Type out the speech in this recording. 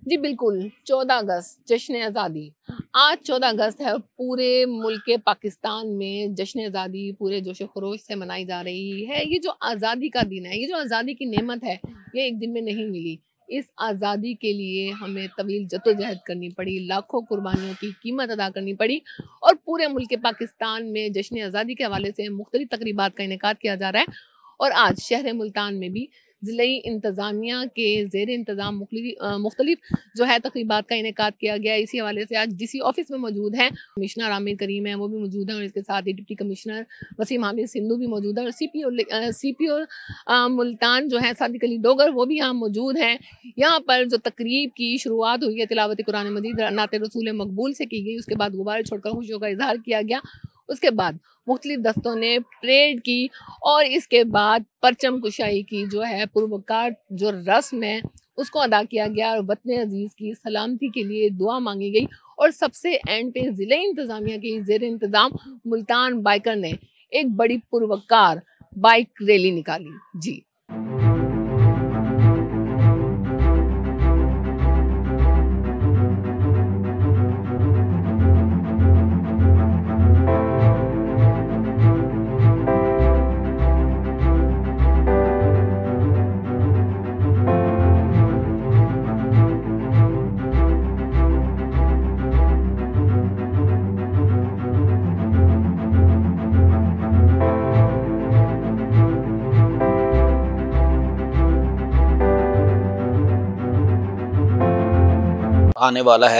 जी बिल्कुल, 14 अगस्त जश्न आज़ादी। आज 14 अगस्त है और पूरे मुल्क पाकिस्तान में जश्न आज़ादी पूरे जोश-ओ-खरोश से मनाई जा रही है। ये जो आज़ादी का दिन है, ये जो आज़ादी की नेमत है, ये एक दिन में नहीं मिली। इस आज़ादी के लिए हमें तवील जद्दोजहद करनी पड़ी, लाखों कुर्बानियों की कीमत अदा करनी पड़ी और पूरे मुल्क पाकिस्तान में जश्न आज़ादी के हवाले से मुख्तलिफ तकरीबात का इनेकाद किया जा रहा है। और आज शहर मुल्तान में भी ज़िले इंतज़ामिया के ज़ेर इंतज़ाम मुख्तलिफ जो है तकरीबात का इनेकाद किया गया है। इसी हवाले से आज डीसी ऑफिस में मौजूद हैं कमिश्नर आमिर करीम है, वो भी मौजूद हैं और इसके साथ ही डिप्टी कमिश्नर वसीम हामिद सिंधु भी मौजूद है और सीपीओ मुल्तान जो है सादिक अली डोगर वो भी यहाँ मौजूद हैं। यहाँ पर जो तकरीब की शुरुआत हुई है तिलावत कुरान मजीद नाते रसूल मकबूल से की गई, उसके बाद गुब्बारे छोड़कर खुशियों का इजहार किया गया। उसके बाद मुख्तलिफ दस्तों ने परेड की और इसके बाद परचम कुशाई की जो है पुरवकार जो रस्म है उसको अदा किया गया और वतन अजीज़ की सलामती के लिए दुआ मांगी गई। और सबसे एंड पे ज़िले इंतज़ामिया के ज़ेर इंतज़ाम मुल्तान बाइकर ने एक बड़ी पुरवकार बाइक रैली निकाली। जी आने वाला है।